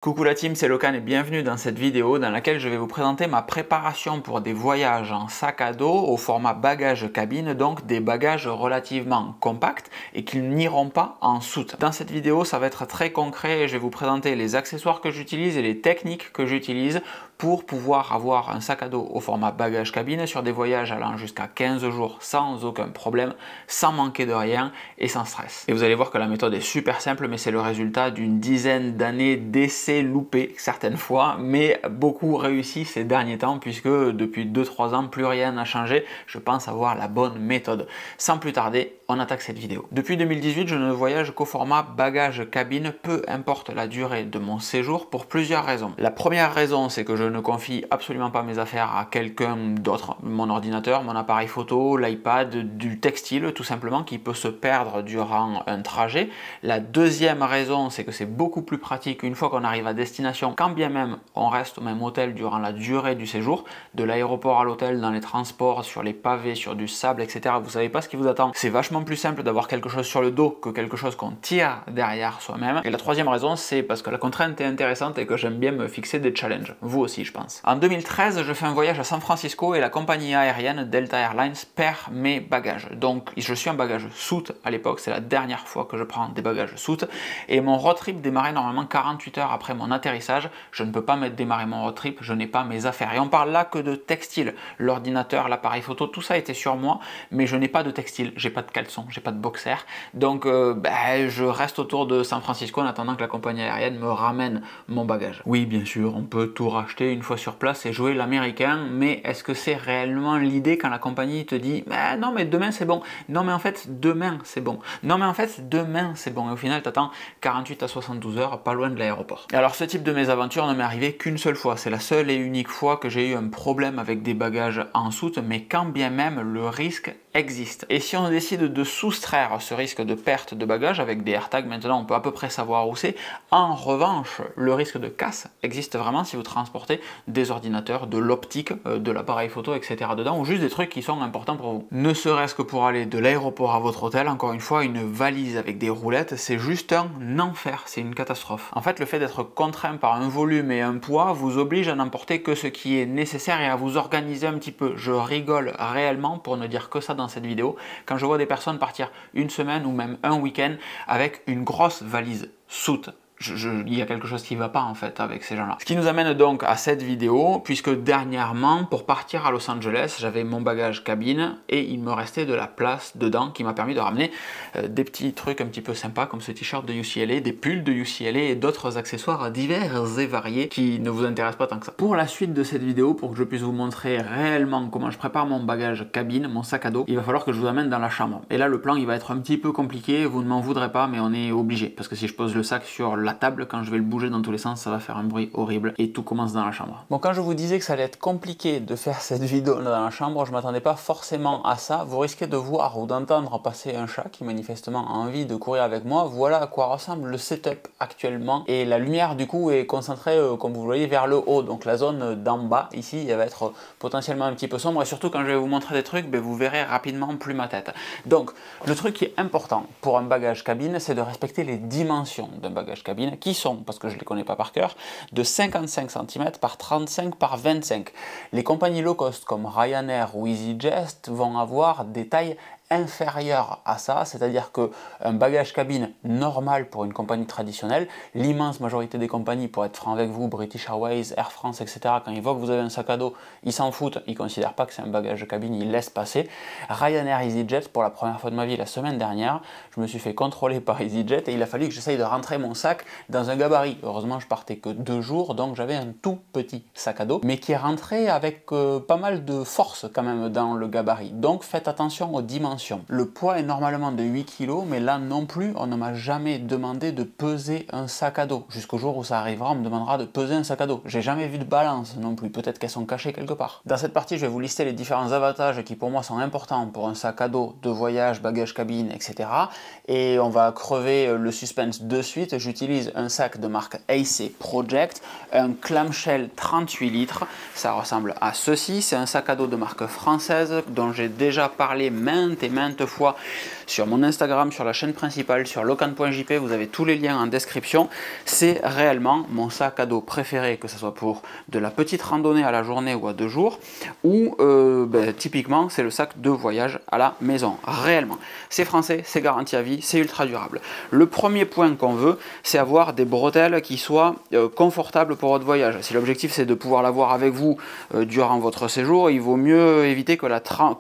Coucou la team, c'est Locan et bienvenue dans cette vidéo dans laquelle je vais vous présenter ma préparation pour des voyages en sac à dos au format bagage cabine, donc des bagages relativement compacts et qui n'iront pas en soute. Dans cette vidéo, ça va être très concret et je vais vous présenter les accessoires que j'utilise et les techniques que j'utilise pour pouvoir avoir un sac à dos au format bagage cabine sur des voyages allant jusqu'à 15 jours sans aucun problème, sans manquer de rien et sans stress. Et vous allez voir que la méthode est super simple, mais c'est le résultat d'une dizaine d'années d'essais loupés certaines fois, mais beaucoup réussi ces derniers temps puisque depuis 2-3 ans, plus rien n'a changé. Je pense avoir la bonne méthode. Sans plus tarder, on attaque cette vidéo. Depuis 2018, je ne voyage qu'au format bagage cabine, peu importe la durée de mon séjour, pour plusieurs raisons. La première raison, c'est que je ne confie absolument pas mes affaires à quelqu'un d'autre. Mon ordinateur, mon appareil photo, l'iPad, du textile tout simplement qui peut se perdre durant un trajet. La deuxième raison, c'est que c'est beaucoup plus pratique une fois qu'on arrive à destination, quand bien même on reste au même hôtel durant la durée du séjour, de l'aéroport à l'hôtel, dans les transports, sur les pavés, sur du sable, etc. Vous savez pas ce qui vous attend. C'est vachement plus simple d'avoir quelque chose sur le dos que quelque chose qu'on tire derrière soi-même. Et la troisième raison, c'est parce que la contrainte est intéressante et que j'aime bien me fixer des challenges. Vous aussi, je pense. En 2013, je fais un voyage à San Francisco et la compagnie aérienne Delta Airlines perd mes bagages. Donc, je suis en bagage soute à l'époque. C'est la dernière fois que je prends des bagages soute. Et mon road trip démarrait normalement 48 heures après mon atterrissage. Je ne peux pas démarrer mon road trip, je n'ai pas mes affaires. Et on parle là que de textile. L'ordinateur, l'appareil photo, tout ça était sur moi, mais je n'ai pas de textile. J'ai pas de caleçon, j'ai pas de boxer. Donc, je reste autour de San Francisco en attendant que la compagnie aérienne me ramène mon bagage. Oui, bien sûr, on peut tout racheter une fois sur place et jouer l'américain, mais est-ce que c'est réellement l'idée quand la compagnie te dit non mais demain c'est bon, non mais en fait demain c'est bon, non mais en fait demain c'est bon, et au final t'attends 48 à 72 heures pas loin de l'aéroport. Et alors ce type de mésaventure ne m'est arrivé qu'une seule fois, c'est la seule et unique fois que j'ai eu un problème avec des bagages en soute, mais quand bien même le risque existe. Et si on décide de soustraire ce risque de perte de bagages avec des AirTags, maintenant on peut à peu près savoir où c'est. En revanche, le risque de casse existe vraiment si vous transportez des ordinateurs, de l'optique, de l'appareil photo, etc. dedans, ou juste des trucs qui sont importants pour vous. Ne serait-ce que pour aller de l'aéroport à votre hôtel, encore une fois, une valise avec des roulettes, c'est juste un enfer, c'est une catastrophe. En fait, le fait d'être contraint par un volume et un poids vous oblige à n'emporter que ce qui est nécessaire et à vous organiser un petit peu. Je rigole réellement, pour ne dire que ça dans cette vidéo, quand je vois des personnes partir une semaine ou même un week-end avec une grosse valise soute. Il y a quelque chose qui ne va pas en fait avec ces gens-là. Ce qui nous amène donc à cette vidéo, puisque dernièrement, pour partir à Los Angeles, j'avais mon bagage cabine et il me restait de la place dedans qui m'a permis de ramener des petits trucs un petit peu sympas comme ce t-shirt de UCLA, des pulls de UCLA et d'autres accessoires divers et variés qui ne vous intéressent pas tant que ça. Pour la suite de cette vidéo, pour que je puisse vous montrer réellement comment je prépare mon bagage cabine, mon sac à dos, il va falloir que je vous amène dans la chambre. Et là, le plan il va être un petit peu compliqué, vous ne m'en voudrez pas, mais on est obligé, parce que si je pose le sac sur la table, quand je vais le bouger dans tous les sens, ça va faire un bruit horrible et tout commence dans la chambre. Bon, quand je vous disais que ça allait être compliqué de faire cette vidéo dans la chambre, je m'attendais pas forcément à ça. Vous risquez de voir ou d'entendre passer un chat qui manifestement a envie de courir avec moi. Voilà à quoi ressemble le setup actuellement et la lumière du coup est concentrée comme vous le voyez vers le haut, donc la zone d'en bas ici elle va être potentiellement un petit peu sombre et surtout quand je vais vous montrer des trucs, vous verrez rapidement plus ma tête. Donc le truc qui est important pour un bagage cabine, c'est de respecter les dimensions d'un bagage cabine qui sont, parce que je ne les connais pas par cœur, de 55 cm par 35 par 25. Les compagnies low cost comme Ryanair ou EasyJet vont avoir des tailles inférieur à ça, c'est-à-dire qu'un bagage cabine normal pour une compagnie traditionnelle, l'immense majorité des compagnies, pour être franc avec vous, British Airways, Air France, etc., quand ils voient que vous avez un sac à dos, ils s'en foutent, ils ne considèrent pas que c'est un bagage cabine, ils laissent passer. Ryanair, EasyJet, pour la première fois de ma vie, la semaine dernière, je me suis fait contrôler par EasyJet et il a fallu que j'essaye de rentrer mon sac dans un gabarit. Heureusement, je partais que 2 jours, donc j'avais un tout petit sac à dos, mais qui est rentré avec pas mal de force quand même dans le gabarit. Donc faites attention aux dimensions. Le poids est normalement de 8 kg, mais là non plus, on ne m'a jamais demandé de peser un sac à dos. Jusqu'au jour où ça arrivera, on me demandera de peser un sac à dos. J'ai jamais vu de balance non plus, peut-être qu'elles sont cachées quelque part. Dans cette partie, je vais vous lister les différents avantages qui pour moi sont importants pour un sac à dos de voyage, bagage cabine, etc. Et on va crever le suspense de suite. J'utilise un sac de marque AC Project, un clamshell 38 litres. Ça ressemble à ceci. C'est un sac à dos de marque française dont j'ai déjà parlé maintes et maintes fois sur mon Instagram, sur la chaîne principale, sur locan.jp, vous avez tous les liens en description. C'est réellement mon sac à dos préféré, que ce soit pour de la petite randonnée à la journée ou à 2 jours, ou typiquement c'est le sac de voyage à la maison. Réellement, c'est français, c'est garanti à vie, c'est ultra durable. Le premier point qu'on veut, c'est avoir des bretelles qui soient confortables pour votre voyage. Si l'objectif c'est de pouvoir l'avoir avec vous durant votre séjour, il vaut mieux éviter que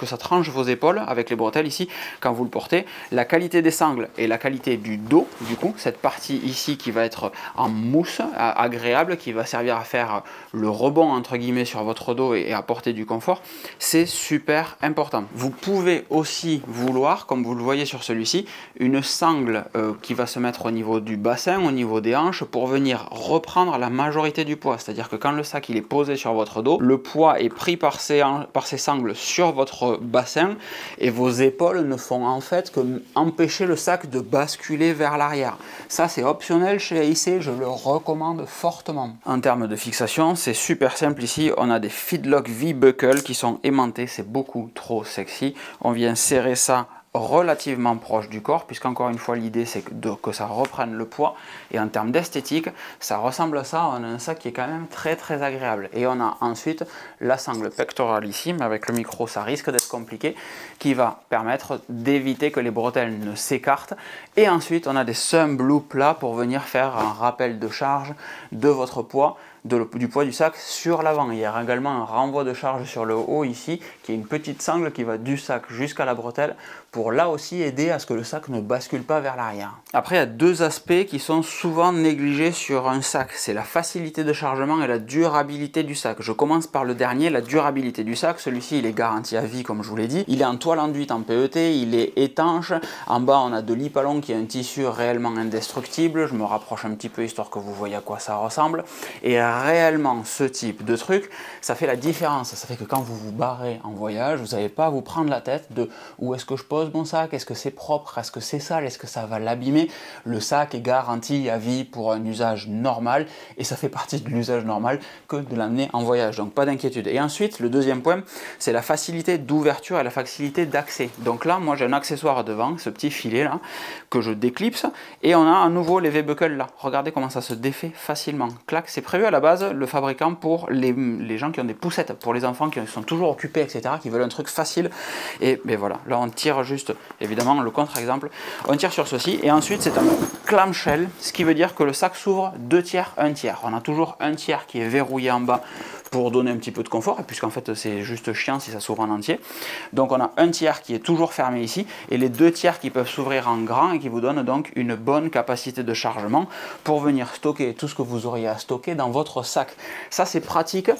ça tranche vos épaules avec les bretelles ici quand vous le portez. La qualité des sangles et la qualité du dos, du coup, cette partie ici qui va être en mousse agréable, qui va servir à faire le rebond entre guillemets sur votre dos et apporter du confort, c'est super important. Vous pouvez aussi vouloir, comme vous le voyez sur celui-ci, une sangle qui va se mettre au niveau du bassin, au niveau des hanches, pour venir reprendre la majorité du poids. C'est-à-dire que quand le sac il est posé sur votre dos, le poids est pris par ces sangles sur votre bassin et vos épaules ne font en fait que empêcher le sac de basculer vers l'arrière. Ça c'est optionnel chez AIC, je le recommande fortement. En termes de fixation, c'est super simple ici, on a des Fitlock V-Buckle qui sont aimantés, c'est beaucoup trop sexy. On vient serrer ça relativement proche du corps, puisqu'encore une fois l'idée c'est que ça reprenne le poids, et en termes d'esthétique ça ressemble à ça. On a un sac qui est quand même très agréable, et on a ensuite la sangle pectorale ici, mais avec le micro ça risque d'être compliqué, qui va permettre d'éviter que les bretelles ne s'écartent. Et ensuite on a des Sun Blue plats pour venir faire un rappel de charge de votre poids, du poids du sac sur l'avant. Il y a également un renvoi de charge sur le haut ici, qui est une petite sangle qui va du sac jusqu'à la bretelle, pour là aussi aider à ce que le sac ne bascule pas vers l'arrière. Après, il y a deux aspects qui sont souvent négligés sur un sac, c'est la facilité de chargement et la durabilité du sac. Je commence par le dernier, la durabilité du sac. Celui-ci il est garanti à vie, comme je vous l'ai dit. Il est en toile enduite en PET, il est étanche. En bas on a de l'Hypalon qui est un tissu réellement indestructible. Je me rapproche un petit peu histoire que vous voyez à quoi ça ressemble. Et réellement ce type de truc, ça fait la différence. Ça fait que quand vous vous barrez en voyage, vous n'avez pas à vous prendre la tête de où est-ce que je pose mon sac, est-ce que c'est propre, est-ce que c'est sale, est-ce que ça va l'abîmer. Le sac est garanti à vie pour un usage normal, et ça fait partie de l'usage normal que de l'amener en voyage, donc pas d'inquiétude. Et ensuite le deuxième point, c'est la facilité d'ouverture et la facilité d'accès. Donc là moi j'ai un accessoire devant, ce petit filet là que je déclipse, et on a à nouveau les V-buckles là. Regardez comment ça se défait facilement. Clac, c'est prévu à la base, le fabricant, pour les gens qui ont des poussettes, pour les enfants qui sont toujours occupés, etc., qui veulent un truc facile. Et ben voilà, là on tire juste, évidemment le contre-exemple, on tire sur ceci, et ensuite c'est un clamshell, ce qui veut dire que le sac s'ouvre 2 tiers, 1 tiers. On a toujours un tiers qui est verrouillé en bas pour donner un petit peu de confort, puisqu'en fait c'est juste chiant si ça s'ouvre en entier. Donc on a un tiers qui est toujours fermé ici, et les 2 tiers qui peuvent s'ouvrir en grand, et qui vous donnent donc une bonne capacité de chargement pour venir stocker tout ce que vous auriez à stocker dans votre sac. Ça c'est pratique,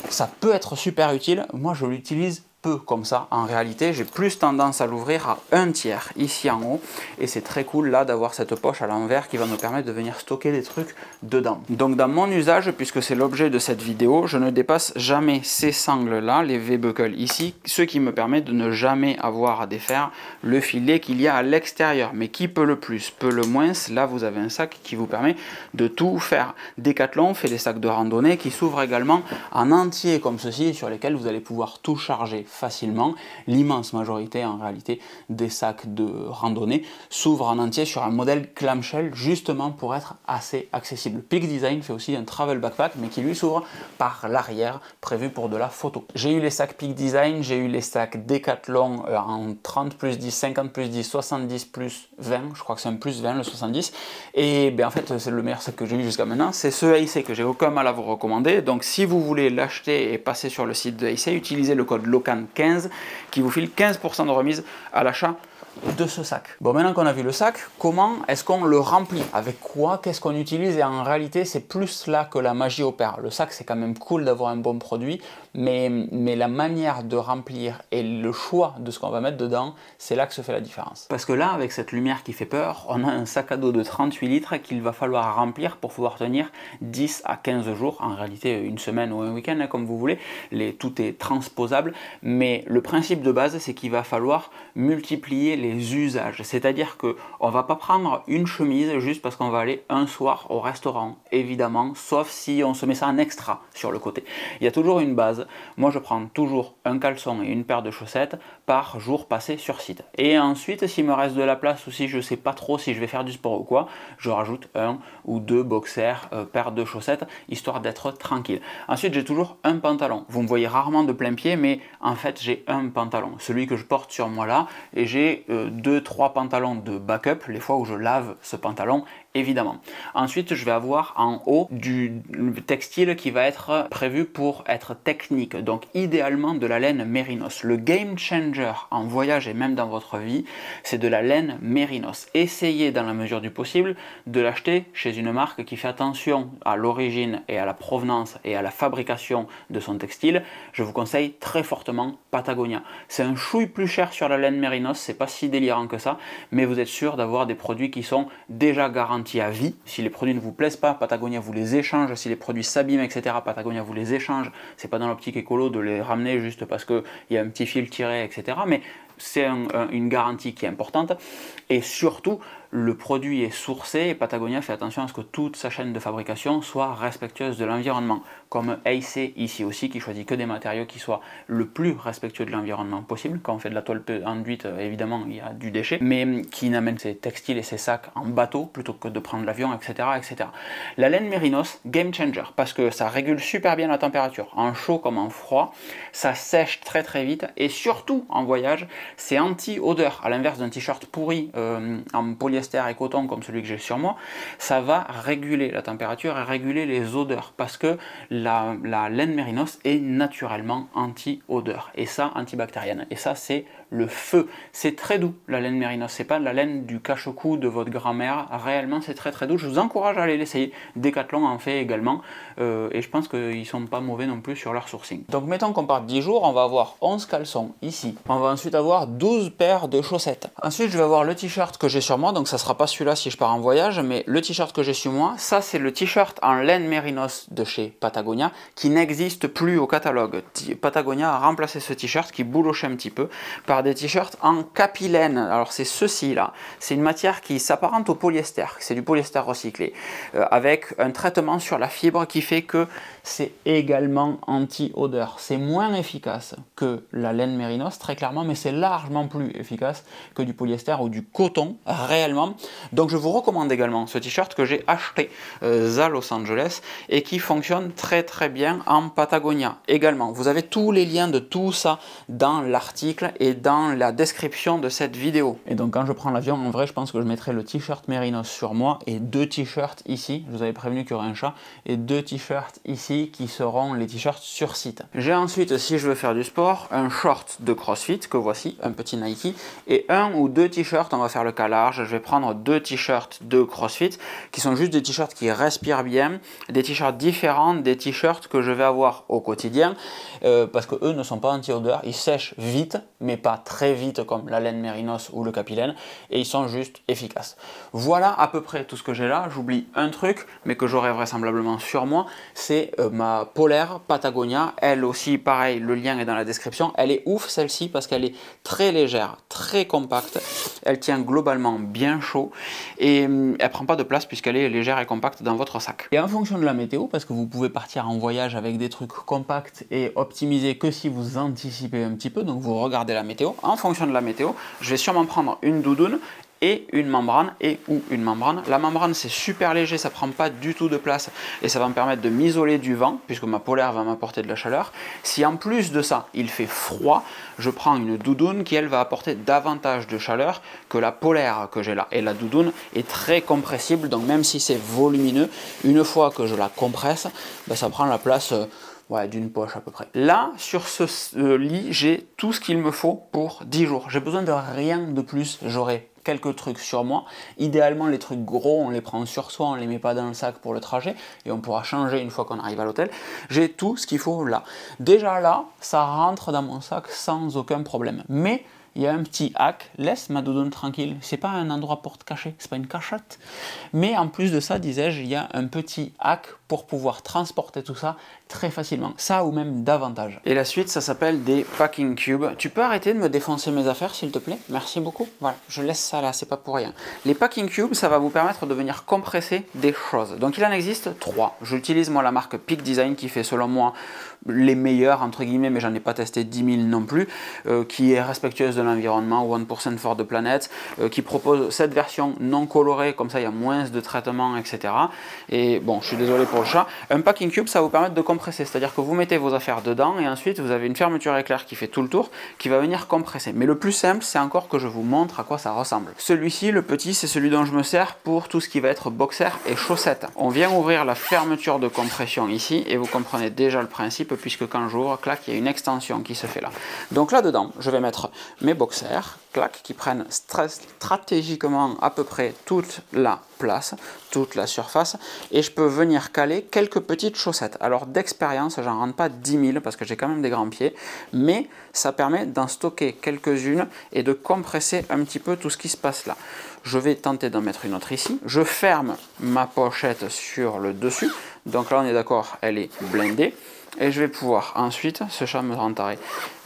ça peut être super utile. Moi je l'utilise peu comme ça. En réalité, j'ai plus tendance à l'ouvrir à 1 tiers ici en haut, et c'est très cool là d'avoir cette poche à l'envers qui va nous permettre de venir stocker des trucs dedans. Donc dans mon usage, puisque c'est l'objet de cette vidéo, je ne dépasse jamais ces sangles là, les V-buckles ici, ce qui me permet de ne jamais avoir à défaire le filet qu'il y a à l'extérieur. Mais qui peut le plus, peut le moins. Là vous avez un sac qui vous permet de tout faire. Decathlon fait des sacs de randonnée qui s'ouvrent également en entier comme ceci, sur lesquels vous allez pouvoir tout charger facilement. L'immense majorité en réalité des sacs de randonnée s'ouvrent en entier sur un modèle clamshell, justement pour être assez accessible. Peak Design fait aussi un travel backpack, mais qui lui s'ouvre par l'arrière, prévu pour de la photo. J'ai eu les sacs Peak Design, j'ai eu les sacs Decathlon en 30 plus 10, 50 plus 10, 70 plus 20, je crois que c'est un plus 20 le 70, et ben en fait c'est le meilleur sac que j'ai eu jusqu'à maintenant. C'est ce AIC que j'ai aucun mal à vous recommander. Donc si vous voulez l'acheter et passer sur le site de AIC, utilisez le code LOCAN15 qui vous file 15% de remise à l'achat de ce sac. Bon, maintenant qu'on a vu le sac, comment est-ce qu'on le remplit? Avec quoi? Qu'est-ce qu'on utilise? Et en réalité, c'est plus là que la magie opère. Le sac, c'est quand même cool d'avoir un bon produit, mais la manière de remplir et le choix de ce qu'on va mettre dedans, c'est là que se fait la différence. Parce que là, avec cette lumière qui fait peur, on a un sac à dos de 38 litres qu'il va falloir remplir pour pouvoir tenir 10 à 15 jours. En réalité, une semaine ou un week-end, comme vous voulez. Tout est transposable, mais le principe de base, c'est qu'il va falloir multiplier les usages. C'est-à-dire qu'on ne va pas prendre une chemise juste parce qu'on va aller un soir au restaurant, évidemment, sauf si on se met ça en extra sur le côté. Il y a toujours une base. Moi, je prends toujours un caleçon et une paire de chaussettes par jour passé sur site. Et ensuite, s'il me reste de la place ou si je ne sais pas trop si je vais faire du sport ou quoi, je rajoute un ou deux boxers, paires de chaussettes, histoire d'être tranquille. Ensuite, j'ai toujours un pantalon. Vous me voyez rarement de plein pied, mais en fait, j'ai un pantalon. Celui que je porte sur moi là, et j'ai 2-3 pantalons de backup, les fois où je lave ce pantalon, évidemment. Ensuite, je vais avoir en haut du textile qui va être prévu pour être technique, donc idéalement de la laine mérinos. Le game changer en voyage et même dans votre vie, c'est de la laine mérinos. Essayez dans la mesure du possible de l'acheter chez une marque qui fait attention à l'origine et à la provenance et à la fabrication de son textile. Je vous conseille très fortement Patagonia. C'est un chouille plus cher sur la laine mérinos, c'est pas si délirant que ça, mais vous êtes sûr d'avoir des produits qui sont déjà garantis à vie. Si les produits ne vous plaisent pas, Patagonia vous les échange. Si les produits s'abîment, etc., Patagonia vous les échange. C'est pas dans l'optique écolo de les ramener juste parce qu'il y a un petit fil tiré, etc. Mais c'est une garantie qui est importante. Et surtout, le produit est sourcé et Patagonia fait attention à ce que toute sa chaîne de fabrication soit respectueuse de l'environnement. Comme AC ici aussi, qui choisit que des matériaux qui soient le plus respectueux de l'environnement possible. Quand on fait de la toile enduite, évidemment, il y a du déchet, mais qui n'amène ses textiles et ses sacs en bateau plutôt que de prendre l'avion, etc., etc. La laine mérinos, game changer, parce que ça régule super bien la température, en chaud comme en froid, ça sèche très très vite et surtout en voyage, c'est anti-odeur, à l'inverse d'un t-shirt pourri en polyester et coton comme celui que j'ai sur moi, ça va réguler la température et réguler les odeurs parce que la laine mérinos est naturellement anti-odeur et ça antibactérienne. Et ça c'est le feu. C'est très doux la laine mérinos, c'est pas la laine du cache-cou de votre grand-mère, réellement c'est très très doux. Je vous encourage à aller l'essayer. Decathlon en fait également et je pense qu'ils sont pas mauvais non plus sur leur sourcing. Donc mettons qu'on part 10 jours, on va avoir 11 caleçons ici. On va ensuite avoir 12 paires de chaussettes. Ensuite je vais avoir le t-shirt que j'ai sur moi, donc ça sera pas celui-là si je pars en voyage, mais le t-shirt que j'ai sur moi, ça c'est le t-shirt en laine mérinos de chez Patagonia qui n'existe plus au catalogue. Patagonia a remplacé ce t-shirt qui boulochait un petit peu par des t-shirts en capilène. Alors c'est ceci là, c'est une matière qui s'apparente au polyester, c'est du polyester recyclé, avec un traitement sur la fibre qui fait que c'est également anti-odeur. C'est moins efficace que la laine mérinos, très clairement, mais c'est largement plus efficace que du polyester ou du coton, réellement. Donc je vous recommande également ce t-shirt que j'ai acheté à Los Angeles et qui fonctionne très très bien en Patagonia également. Vous avez tous les liens de tout ça dans l'article et dans la description de cette vidéo. Et donc quand je prends l'avion, en vrai, je pense que je mettrai le t-shirt mérinos sur moi et 2 t-shirts ici. Je vous avais prévenu qu'il y aurait un chat et 2 t-shirts ici qui seront les t-shirts sur site. J'ai ensuite, si je veux faire du sport, un short de CrossFit que voici, un petit Nike, et 1 ou 2 t-shirts. On va faire le cas large. Je vais prendre 2 t-shirts de CrossFit qui sont juste des t-shirts qui respirent bien, des t-shirts différents des t-shirts que je vais avoir au quotidien parce que eux ne sont pas anti-odeur, ils sèchent vite mais pas très vite comme la laine mérinos ou le capilène et ils sont juste efficaces. Voilà à peu près tout ce que j'ai là. J'oublie un truc mais que j'aurai vraisemblablement sur moi, c'est ma polaire Patagonia. Elle aussi pareil, le lien est dans la description. Elle est ouf celle-ci parce qu'elle est très légère, très compacte, elle tient globalement bien chaud et elle prend pas de place puisqu'elle est légère et compacte dans votre sac. Et en fonction de la météo, parce que vous pouvez partir en voyage avec des trucs compacts et optimisés que si vous anticipez un petit peu, donc vous regardez la météo, en fonction de la météo, je vais sûrement prendre une doudoune et une membrane ou une membrane. La membrane c'est super léger, ça prend pas du tout de place et ça va me permettre de m'isoler du vent puisque ma polaire va m'apporter de la chaleur. Si en plus de ça il fait froid, je prends une doudoune qui elle va apporter davantage de chaleur que la polaire que j'ai là. Et la doudoune est très compressible, donc même si c'est volumineux, une fois que je la compresse, ben, ça prend la place d'une poche à peu près. Là, sur ce lit, j'ai tout ce qu'il me faut pour 10 jours. J'ai besoin de rien de plus, j'aurai quelques trucs sur moi. Idéalement, les trucs gros, on les prend sur soi, on les met pas dans le sac pour le trajet et on pourra changer une fois qu'on arrive à l'hôtel. J'ai tout ce qu'il faut là. Déjà là, ça rentre dans mon sac sans aucun problème. Mais il y a un petit hack, laisse ma doudoune tranquille, c'est pas un endroit pour te cacher, c'est pas une cachette. Mais en plus de ça, disais-je, il y a un petit hack pour pouvoir transporter tout ça très facilement. Ça ou même davantage. Et la suite, ça s'appelle des packing cubes. Tu peux arrêter de me défoncer mes affaires, s'il te plaît? Merci beaucoup. Voilà, je laisse ça là, c'est pas pour rien. Les packing cubes, ça va vous permettre de venir compresser des choses. Donc il en existe 3. J'utilise moi la marque Peak Design qui fait selon moi les meilleurs entre guillemets, mais j'en ai pas testé 10 000 non plus, qui est respectueuse de l'environnement, 1% for the planet, qui propose cette version non colorée, comme ça il y a moins de traitement, etc. Et bon, je suis désolé pour le chat. Un packing cube, ça va vous permettre de compresser, c'est-à-dire que vous mettez vos affaires dedans et ensuite vous avez une fermeture éclair qui fait tout le tour, qui va venir compresser. Mais le plus simple, c'est encore que je vous montre à quoi ça ressemble. Celui-ci, le petit, c'est celui dont je me sers pour tout ce qui va être boxer et chaussettes. On vient ouvrir la fermeture de compression ici et vous comprenez déjà le principe, puisque quand j'ouvre, clac, il y a une extension qui se fait là. Donc là-dedans, je vais mettre mes boxers, clac, qui prennent stratégiquement à peu près toute la place, toute la surface, et je peux venir caler quelques petites chaussettes. Alors d'expérience, j'en rentre pas 10 000 parce que j'ai quand même des grands pieds, mais ça permet d'en stocker quelques-unes et de compresser un petit peu tout ce qui se passe là. Je vais tenter d'en mettre une autre ici. Je ferme ma pochette sur le dessus, donc là on est d'accord, elle est blindée. Et je vais pouvoir ensuite, ce chat me rend taré,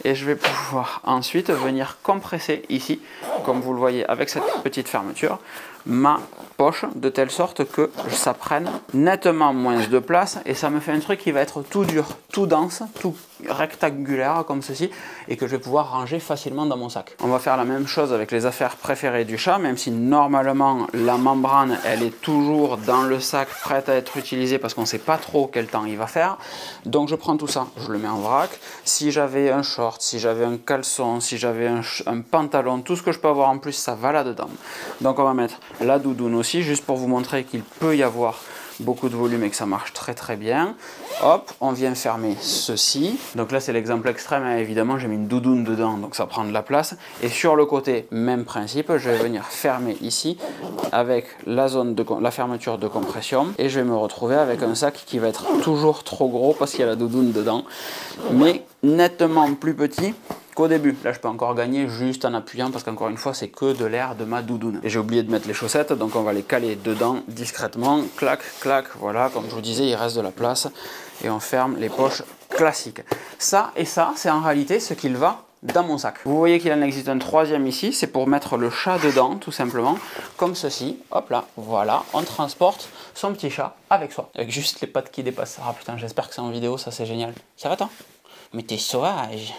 et je vais pouvoir ensuite venir compresser ici, comme vous le voyez avec cette petite fermeture, ma poche de telle sorte que ça prenne nettement moins de place et ça me fait un truc qui va être tout dur, tout dense, tout rectangulaire comme ceci et que je vais pouvoir ranger facilement dans mon sac. On va faire la même chose avec les affaires préférées du chat, même si normalement la membrane elle est toujours dans le sac prête à être utilisée parce qu'on ne sait pas trop quel temps il va faire. Donc je prends tout ça, je le mets en vrac. Si j'avais un short, si j'avais un caleçon, si j'avais un pantalon, tout ce que je peux avoir en plus ça va là-dedans. Donc on va mettre la doudoune aussi, juste pour vous montrer qu'il peut y avoir beaucoup de volume et que ça marche très très bien. Hop, on vient fermer ceci. Donc là c'est l'exemple extrême, hein. Évidemment j'ai mis une doudoune dedans, donc ça prend de la place. Et sur le côté, même principe, je vais venir fermer ici avec la zone de la fermeture de compression et je vais me retrouver avec un sac qui va être toujours trop gros parce qu'il y a la doudoune dedans, mais nettement plus petit qu'au début. Là je peux encore gagner juste en appuyant parce qu'encore une fois c'est que de l'air de ma doudoune. Et j'ai oublié de mettre les chaussettes, donc on va les caler dedans discrètement, clac clac, voilà, comme je vous disais il reste de la place et on ferme les poches classiques. Ça et ça c'est en réalité ce qu'il va dans mon sac. Vous voyez qu'il en existe un troisième ici, c'est pour mettre le chat dedans tout simplement, comme ceci, hop là, voilà, on transporte son petit chat avec soi, avec juste les pattes qui dépassent. Ah putain, j'espère que c'est en vidéo, ça c'est génial. Ça va toi? Mais t'es sauvage.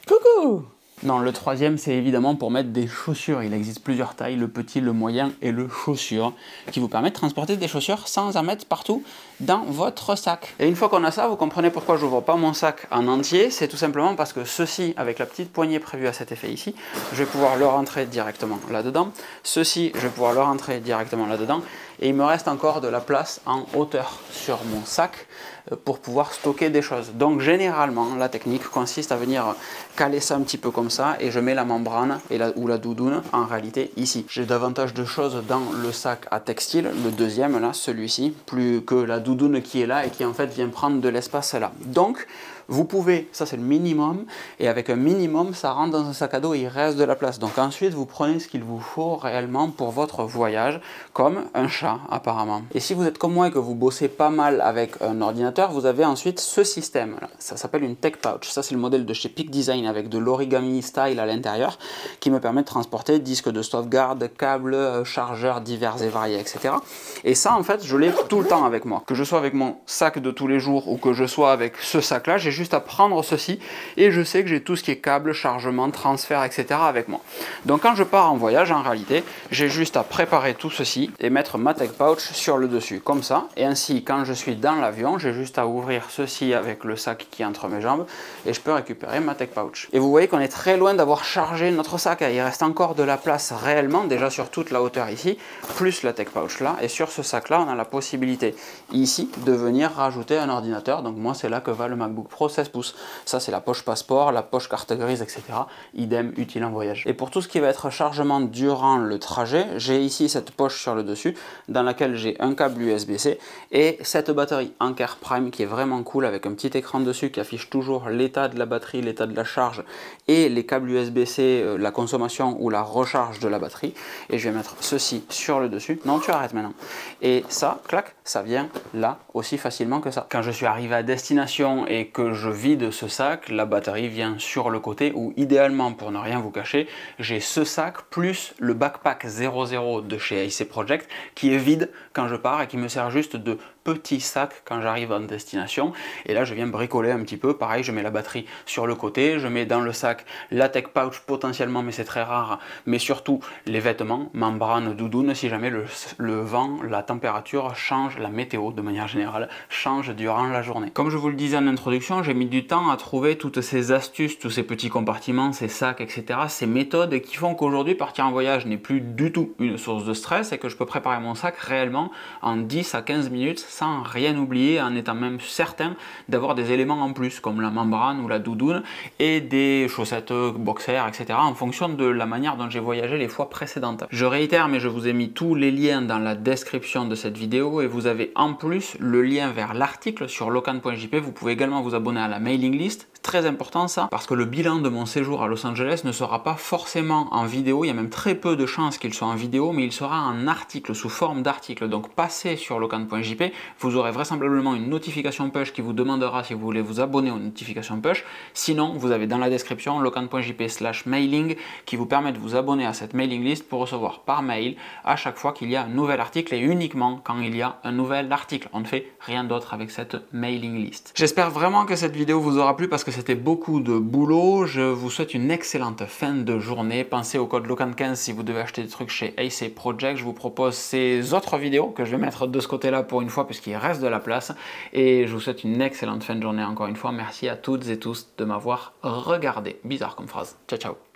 Coucou! Non, le troisième, c'est évidemment pour mettre des chaussures. Il existe plusieurs tailles, le petit, le moyen et le chaussure, qui vous permettent de transporter des chaussures sans en mettre partout dans votre sac. Et une fois qu'on a ça, vous comprenez pourquoi je n'ouvre pas mon sac en entier. C'est tout simplement parce que ceci, avec la petite poignée prévue à cet effet ici, je vais pouvoir le rentrer directement là-dedans. Ceci, je vais pouvoir le rentrer directement là-dedans. Et il me reste encore de la place en hauteur sur mon sac pour pouvoir stocker des choses. Donc généralement, la technique consiste à venir caler ça un petit peu comme ça et je mets la membrane ou la doudoune en réalité ici. J'ai davantage de choses dans le sac à textile, le deuxième là, celui-ci, plus que la doudoune qui est là et qui en fait vient prendre de l'espace là. Donc vous pouvez, ça c'est le minimum, et avec un minimum ça rentre dans un sac à dos et il reste de la place. Donc ensuite vous prenez ce qu'il vous faut réellement pour votre voyage, comme un chat apparemment. Et si vous êtes comme moi et que vous bossez pas mal avec un ordinateur, vous avez ensuite ce système, ça s'appelle une Tech Pouch. Ça c'est le modèle de chez Peak Design avec de l'origami style à l'intérieur qui me permet de transporter disques de sauvegarde, câbles, chargeurs divers et variés, etc. Et ça en fait je l'ai tout le temps avec moi. Que je sois avec mon sac de tous les jours ou que je sois avec ce sac là, j'ai juste à prendre ceci et je sais que j'ai tout ce qui est câble, chargement, transfert, etc. avec moi. Donc quand je pars en voyage, en réalité, j'ai juste à préparer tout ceci et mettre ma Tech Pouch sur le dessus, comme ça. Et ainsi, quand je suis dans l'avion, j'ai juste à ouvrir ceci avec le sac qui est entre mes jambes et je peux récupérer ma Tech Pouch. Et vous voyez qu'on est très loin d'avoir chargé notre sac. Il reste encore de la place réellement, déjà sur toute la hauteur ici, plus la Tech Pouch là. Et sur ce sac là, on a la possibilité ici de venir rajouter un ordinateur. Donc moi, c'est là que va le MacBook Pro micro 16 pouces. Ça c'est la poche passeport, la poche carte grise, etc. Idem, utile en voyage. Et pour tout ce qui va être chargement durant le trajet, j'ai ici cette poche sur le dessus dans laquelle j'ai un câble USB-C et cette batterie Anker Prime qui est vraiment cool avec un petit écran dessus qui affiche toujours l'état de la batterie, l'état de la charge et les câbles USB-C, la consommation ou la recharge de la batterie. Et je vais mettre ceci sur le dessus. Non, tu arrêtes maintenant. Et ça, clac, ça vient là aussi facilement que ça. Quand je suis arrivé à destination et que je vide ce sac, la batterie vient sur le côté où idéalement, pour ne rien vous cacher, j'ai ce sac plus le backpack 00 de chez AC Project qui est vide quand je pars et qui me sert juste de petit sac quand j'arrive en destination. Et là je viens bricoler un petit peu, pareil, je mets la batterie sur le côté, je mets dans le sac la tech pouch potentiellement, mais c'est très rare, mais surtout les vêtements, membrane, doudoune, si jamais le vent, la température change, la météo de manière générale change durant la journée. Comme je vous le disais en introduction, j'ai mis du temps à trouver toutes ces astuces, tous ces petits compartiments, ces sacs, etc., ces méthodes qui font qu'aujourd'hui partir en voyage n'est plus du tout une source de stress et que je peux préparer mon sac réellement en 10 à 15 minutes sans rien oublier, en étant même certain d'avoir des éléments en plus comme la membrane ou la doudoune et des chaussettes boxers, etc. en fonction de la manière dont j'ai voyagé les fois précédentes. Je réitère, mais je vous ai mis tous les liens dans la description de cette vidéo et vous avez en plus le lien vers l'article sur locan.jp. Vous pouvez également vous abonner à la mailing list. Très important ça, parce que le bilan de mon séjour à Los Angeles ne sera pas forcément en vidéo, il y a même très peu de chances qu'il soit en vidéo, mais il sera en article, sous forme d'article. Donc passez sur locan.jp, vous aurez vraisemblablement une notification push qui vous demandera si vous voulez vous abonner aux notifications push. Sinon, vous avez dans la description locan.jp/mailing qui vous permet de vous abonner à cette mailing list pour recevoir par mail à chaque fois qu'il y a un nouvel article et uniquement quand il y a un nouvel article. On ne fait rien d'autre avec cette mailing list. J'espère vraiment que cette vidéo vous aura plu parce que c'était beaucoup de boulot. Je vous souhaite une excellente fin de journée. Pensez au code LOCAN15 si vous devez acheter des trucs chez AC Project. Je vous propose ces autres vidéos que je vais mettre de ce côté-là pour une fois puisqu'il reste de la place. Et je vous souhaite une excellente fin de journée encore une fois. Merci à toutes et tous de m'avoir regardé. Bizarre comme phrase. Ciao, ciao.